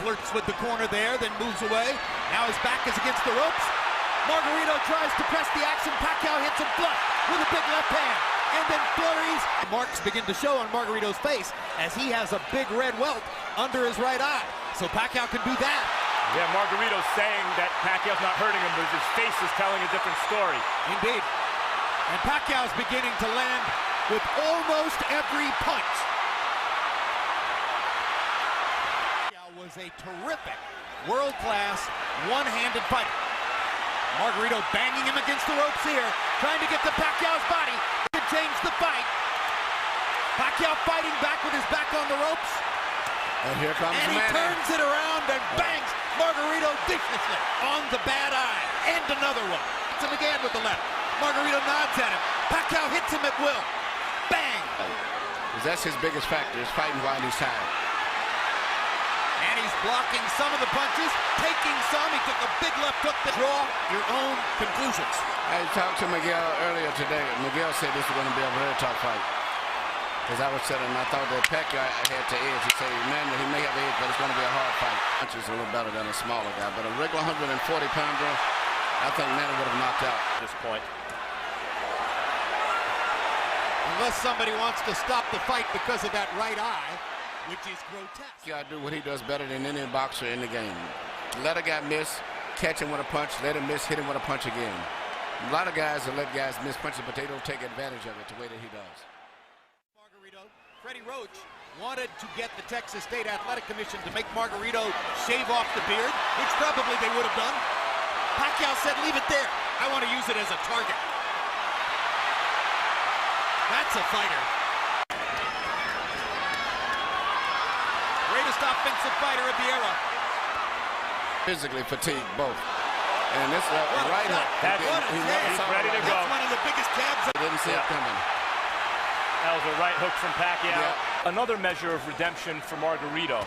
flirts with the corner there, then moves away. Now his back is against the ropes. Margarito tries to press the action. Pacquiao hits him flush with a big left hand, and then flurries. Marks begin to show on Margarito's face as he has a big red welt under his right eye. So Pacquiao can do that. Yeah, Margarito's saying that Pacquiao's not hurting him, but his face is telling a different story. Indeed. And Pacquiao's beginning to land with almost every punch. Pacquiao was a terrific, world-class, one-handed fighter. Margarito banging him against the ropes here, trying to get to Pacquiao's body to change the fight. Pacquiao fighting back with his back on the ropes. And here comes Manny. And he turns it around and bangs Margarito viciously on the bad eye. And another one. Hits him again with the left. Margarito nods at him. Pacquiao hits him at will. Bang! That's his biggest factor, is fighting while he's tired. And he's blocking some of the punches, taking some. He took a big left hook to draw your own conclusions. I talked to Miguel earlier today. Miguel said this was going to be a very tough fight. As I was telling him, I thought that Pacquiao had to edge. He said, man, he may have edge, but it's going to be a hard fight. Punch is a little better than a smaller guy, but a regular 140-pounder, I think Manny would have knocked out at this point. Unless somebody wants to stop the fight because of that right eye, which is grotesque. You gotta do what he does better than any boxer in the game. Let a guy miss, catch him with a punch, let him miss, hit him with a punch again. A lot of guys will let guys miss punches, but they don't take advantage of it the way that he does. Freddie Roach wanted to get the Texas State Athletic Commission to make Margarito shave off the beard, which probably they would have done. Pacquiao said, leave it there. I want to use it as a target. That's a fighter. Greatest offensive fighter of the era. Physically fatigued, both. And this right hook. He's ready to go. That's one of the biggest jabs. I didn't see it coming. That was a right hook from Pacquiao. Yeah. Another measure of redemption for Margarito.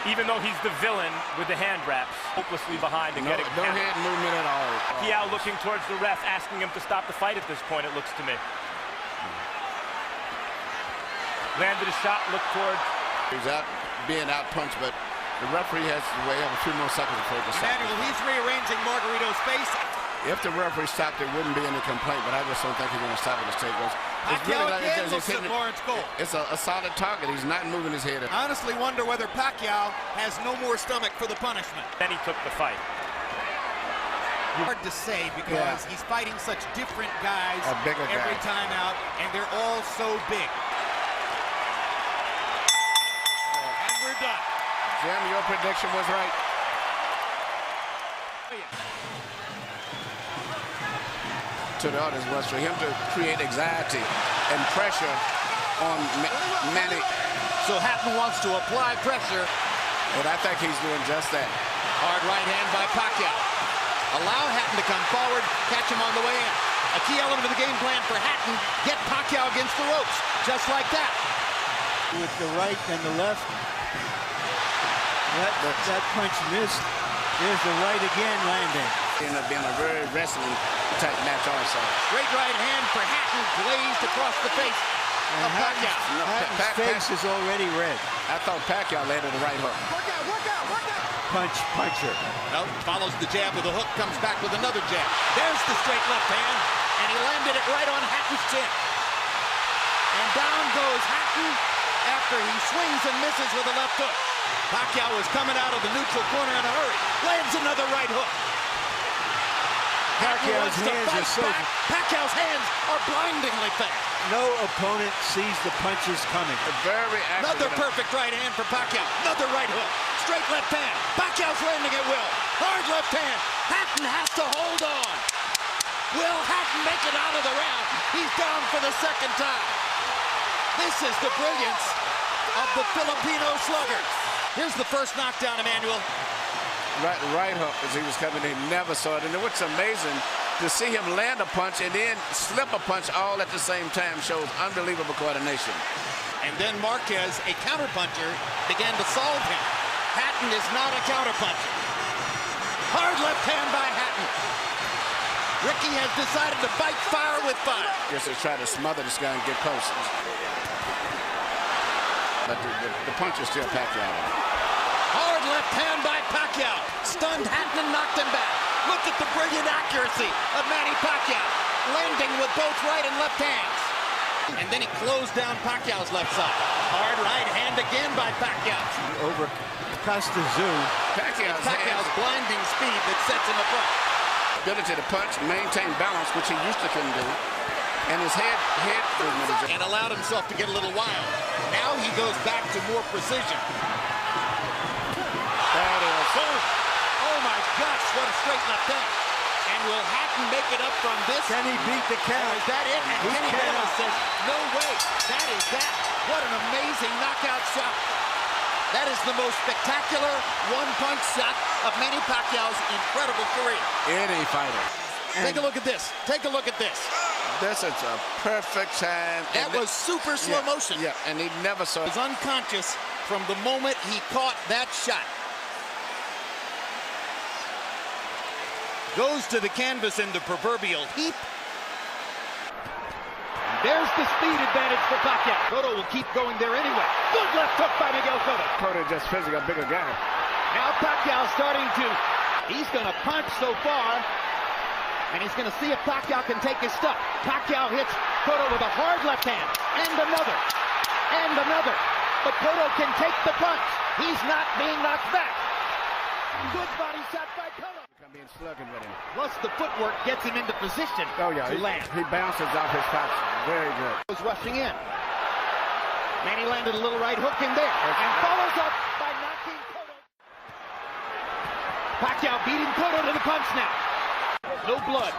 Even though he's the villain with the hand wraps, hopelessly behind and getting no head movement at all. Pacquiao looking towards the ref, asking him to stop the fight at this point, it looks to me. Landed a shot, looked towards. He's being out-punched, but the referee has to wait a few more seconds before he decides. Emmanuel, he's rearranging Margarito's face. If the referee stopped, there wouldn't be any complaint, but I just don't think he's going to stop it as Tate goes. Pacquiao again looks at Lawrence Cole. It's a solid target. He's not moving his head. I honestly wonder whether Pacquiao has no more stomach for the punishment. Then he took the fight. Hard to say because he's fighting such different guys every time out, and they're all so big. And we're done. Jim, your prediction was right. To the audience was for him to create anxiety and pressure on Manny. So Hatton wants to apply pressure. And I think he's doing just that. Hard right hand by Pacquiao. Allow Hatton to come forward, catch him on the way in. A key element of the game plan for Hatton, get Pacquiao against the ropes, just like that. With the right and the left. That punch missed. There's the right again landing. Ended up being a very wrestling type match also. Great right hand for Hatton, glazed across the face of Pacquiao. Hatton's face is already red. I thought Pacquiao landed the right hook. Work out. Puncher. No, follows the jab with a hook, comes back with another jab. There's the straight left hand, and he landed it right on Hatton's chin. And down goes Hatton after he swings and misses with a left hook. Pacquiao was coming out of the neutral corner in a hurry. Lands another right hook. Pacquiao's hands are so... Pacquiao's hands are blindingly fast. No opponent sees the punches coming. Very accurate. Another perfect right hand for Pacquiao. Another right hook. Straight left hand. Pacquiao's landing at will. Hard left hand. Hatton has to hold on. Will Hatton make it out of the round? He's down for the second time. This is the brilliance of the Filipino slugger. Here's the first knockdown, Emmanuel. Right hook as he was coming in, never saw it. And what's amazing, to see him land a punch and then slip a punch all at the same time shows unbelievable coordination. And then Marquez, a counterpuncher, began to solve him. Hatton is not a counterpuncher. Hard left hand by Hatton. Ricky has decided to fight fire with fire. Guess they're trying to smother this guy and get close. But the punch is still Pacquiao. Hard left left hand by Pacquiao. Stunned Hatton and knocked him back. Look at the brilliant accuracy of Manny Pacquiao, landing with both right and left hands. And then he closed down Pacquiao's left side. Hard right hand again by Pacquiao. Over Costa Zoo. Pacquiao's blinding speed that sets him apart. Ability to punch, maintain balance, which he used to couldn't do. And his head movement. And allowed himself to get a little wild. Now he goes back to more precision. That is. Oh my gosh, what a straight left hand. And will Hatton make it up from this? Can he beat the count? Is that it? And He Kenny cannot. Bayless says, no way. That is that. What an amazing knockout shot. That is the most spectacular one-punch shot of Manny Pacquiao's incredible career. Any fighter. Take a look at this. Take a look at this. This is a perfect time. That was super slow motion. Yeah, and he never saw He was unconscious from the moment he caught that shot. Goes to the canvas in the proverbial heap. There's the speed advantage for Pacquiao. Cotto will keep going there anyway. Good left hook by Miguel Cotto. Cotto just physically a bigger guy. Now Pacquiao starting to, he's going to punch so far. And he's going to see if Pacquiao can take his stuff. Pacquiao hits Cotto with a hard left hand. And another. And another. But Cotto can take the punch. He's not being knocked back. Good body shot by Cotto. Being slugging with him. Plus the footwork gets him into position to land. He bounces off his touch. Very good. Was rushing in. Manny landed a little right hook in there. And follows up by knocking Cotto. Pacquiao beating Cotto to the punch now. No blood.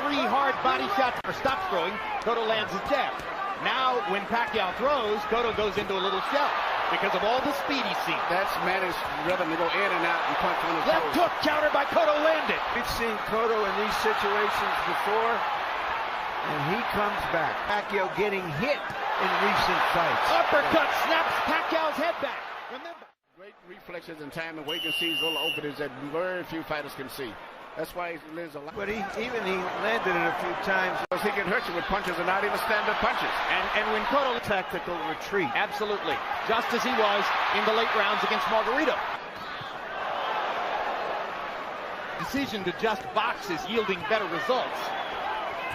3 hard body shots for stop throwing. Cotto lands his jab. Now when Pacquiao throws, Cotto goes into a little shell because of all the speed he's seen. That's Manny's rhythm to go in and out and punch on his Left toes. hook counter by Cotto landed. We've seen Cotto in these situations before, and he comes back. Pacquiao getting hit in recent fights. Uppercut snaps Pacquiao's head back. Remember. Great reflexes and timing where you can see his little openings that very few fighters can see. That's why he lives a lot. But he landed it a few times. Because he can hurt you with punches and not even stand-up punches. And when Cotto Tactical retreat. absolutely, just as he was in the late rounds against Margarito. Decision to just box is yielding better results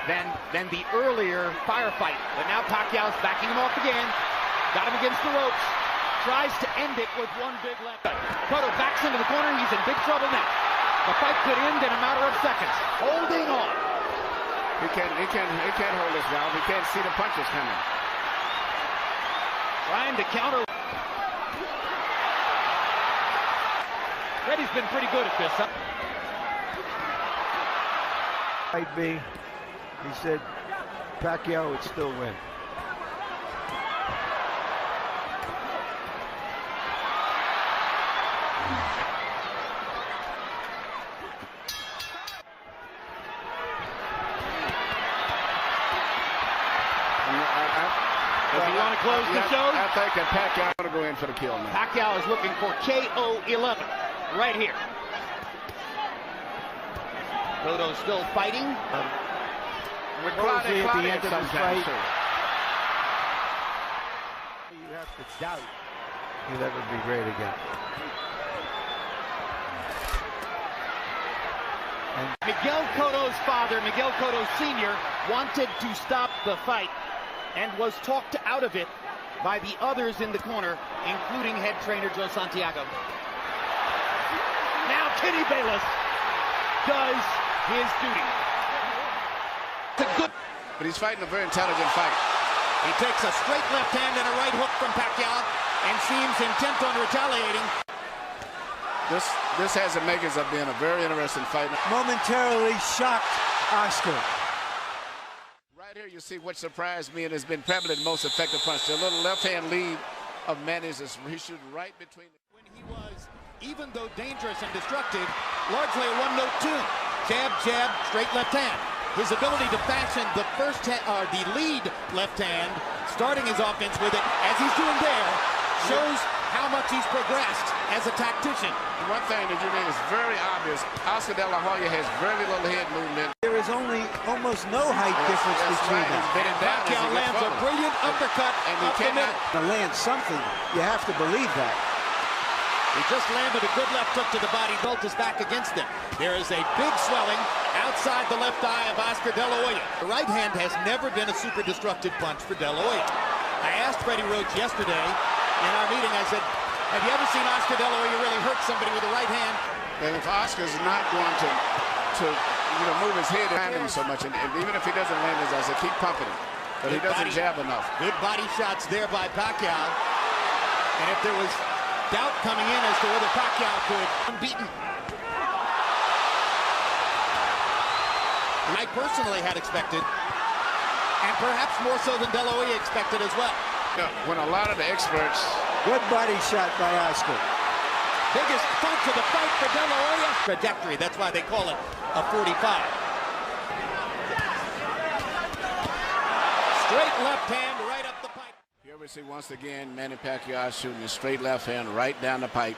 than the earlier firefight. But now Pacquiao's backing him off again. Got him against the ropes. Tries to end it with one big left. Cotto backs into the corner. He's in big trouble now. The fight could end in a matter of seconds. Holding on. He can't hold this down. He can't see the punches coming. Trying to counter. Reddy's been pretty good at this. Huh? Might be. He said Pacquiao would still win. Does he want to close the show? I think that Pacquiao want to go in for the kill now. Pacquiao is looking for KO 11 right here. Cotto's still fighting. We're closing at the end of the fight. Sure. You have to doubt he'll ever be great again. Miguel Cotto's father, Miguel Cotto Sr., wanted to stop the fight and was talked out of it by the others in the corner, including head trainer Joe Santiago. Now Kenny Bayless does his duty. But he's fighting a very intelligent fight. He takes a straight left hand and a right hook from Pacquiao and seems intent on retaliating. This has the makings of being a very interesting fight. Momentarily shocked Oscar. Right here you see what surprised me and has been probably the most effective punch. The little left-hand lead of Manny's is he shoots right between. When he was, even though dangerous and destructive, largely a one-note tune. Jab, jab, straight left hand. His ability to fashion the lead left hand, starting his offense with it, as he's doing there, shows how much he's progressed as a tactician. And one thing that you think is very obvious, Oscar De La Hoya has very little head movement. There is almost no height difference between them. Pacquiao lands a brilliant uppercut and he up the middle. To land something, you have to believe that. He just landed a good left hook to the body. Bolt is back against him. There is a big swelling outside the left eye of Oscar De La Hoya. The right hand has never been a super destructive punch for De La Hoya. I asked Freddie Roach yesterday in our meeting, I said, have you ever seen Oscar De La Hoya really hurt somebody with the right hand? And if Oscar's not going to move his head around him so much, and even if he doesn't land his eyes, keep pumping him. But he doesn't jab enough. Good body shots there by Pacquiao. And if there was doubt coming in as to whether Pacquiao could unbeaten. I personally had expected, and perhaps more so than De La Hoya expected as well. Yeah, when a lot of the experts... Good body shot by Oscar. Biggest punch of the fight for De La Hoya. Trajectory, that's why they call it a 45. Straight left hand right up the pipe. Here we see once again Manny Pacquiao shooting a straight left hand right down the pipe.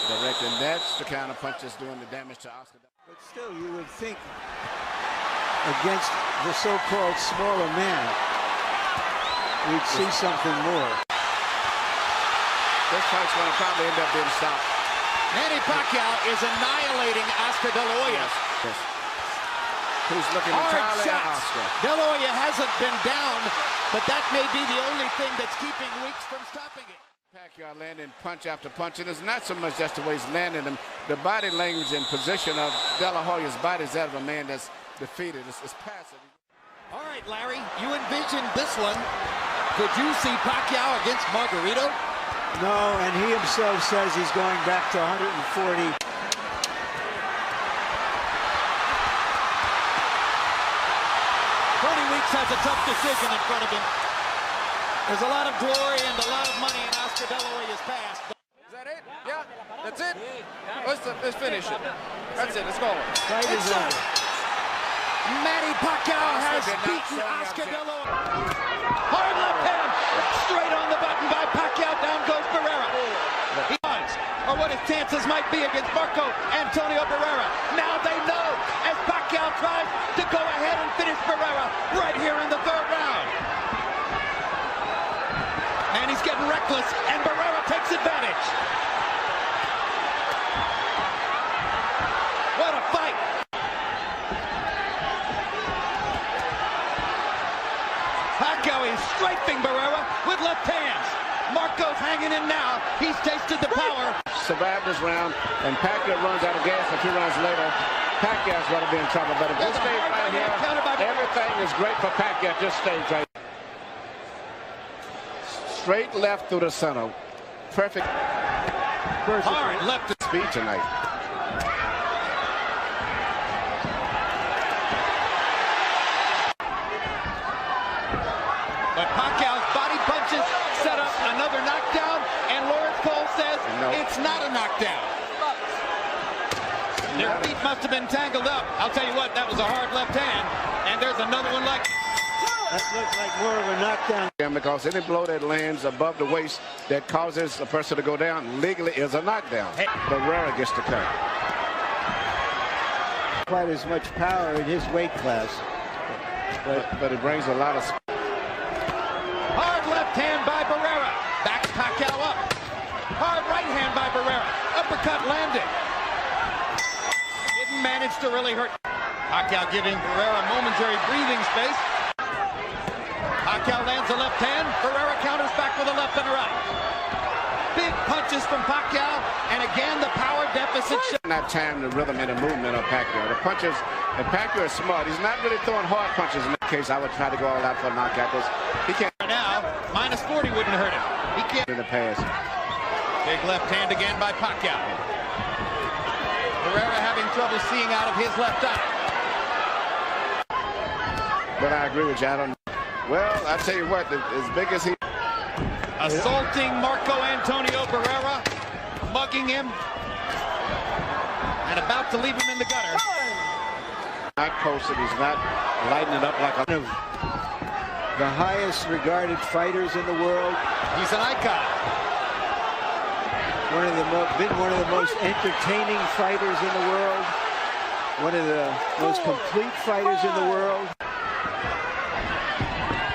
Direct, and that's the kind of punch that's doing the damage to Oscar. But still, you would think against the so-called smaller man, we'd see something more. This fight's going to probably end up being stopped. Manny Pacquiao is annihilating Oscar De La Hoya. Yes. Who's looking Hard entirely at shots. Oscar. De La Hoya hasn't been down, but that may be the only thing that's keeping Weeks from stopping it. Pacquiao landing punch after punch, and it's not so much just the way he's landing them. The body language and position of De La Hoya's body is that of a man that's defeated. It's passive. All right, Larry, you envisioned this one. Could you see Pacquiao against Margarito? No, and he himself says he's going back to 140. Tony Weeks has a tough decision in front of him. There's a lot of glory and a lot of money in Oscar De La Hoya's past. Is that it? Yeah, that's it. Let's finish it. That's it. Let's go. Fight is over. Manny Pacquiao has beaten Oscar De La Hoya. Hard left hand, straight on the button by Pacquiao. Down goes Barrera. He wants, or what his chances might be against Marco Antonio Barrera. Now they know as Pacquiao tries to go ahead and finish Barrera right here in the third round. And he's getting reckless, and Barrera takes advantage. What a fight! Pacquiao is strafing Barrera with left hands. Marco's hanging in now. He's tasted the power. Survived this round, and Pacquiao runs out of gas a few rounds later. Pacquiao's going to be in trouble, but if this stays right here, everything is great for Pacquiao. Just stays right. Straight left through the center. Perfect. Hard left to speed tonight. But Pacquiao's body punches set up another knockdown, and Lawrence Cole says it's not a knockdown. Their feet must have been tangled up. I'll tell you what, that was a hard left hand, and there's another one like... That looks like more of a knockdown. Because any blow that lands above the waist that causes a person to go down legally is a knockdown. Hey. Barrera gets the cut. Quite as much power in his weight class. But it brings a lot of... Hard left hand by Barrera. Backs Pacquiao up. Hard right hand by Barrera. Uppercut landed. Didn't manage to really hurt. Pacquiao giving Barrera momentary breathing space. Pacquiao lands a left hand. Barrera counters back with a left and a right. Big punches from Pacquiao, and again the power deficit. Not time the rhythm and the movement of Pacquiao. The punches, and Pacquiao is smart. He's not really throwing hard punches. In that case, I would try to go all out for a knockout. He can't. Now, minus 40 wouldn't hurt him. He can't. In the past. Big left hand again by Pacquiao. Barrera having trouble seeing out of his left eye. But I agree with you. I don't. Well, I tell you what, as big as he... Assaulting Marco Antonio Barrera, mugging him, and about to leave him in the gutter. Not posted, he's not lighting it up like a... The highest regarded fighters in the world. He's an icon. Been one of the most entertaining fighters in the world. One of the most complete fighters in the world.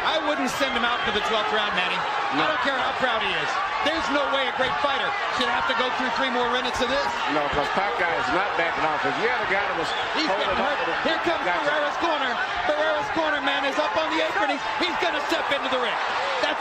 I wouldn't send him out for the 12th round, Manny. I don't care how proud he is. There's no way a great fighter should have to go through 3 more minutes of this. No, because Pacquiao is not backing off. If you had a guy that was He's getting hurt. Here comes Barrera's corner. Barrera's corner man is up on the apron. He's going to step into the ring. That's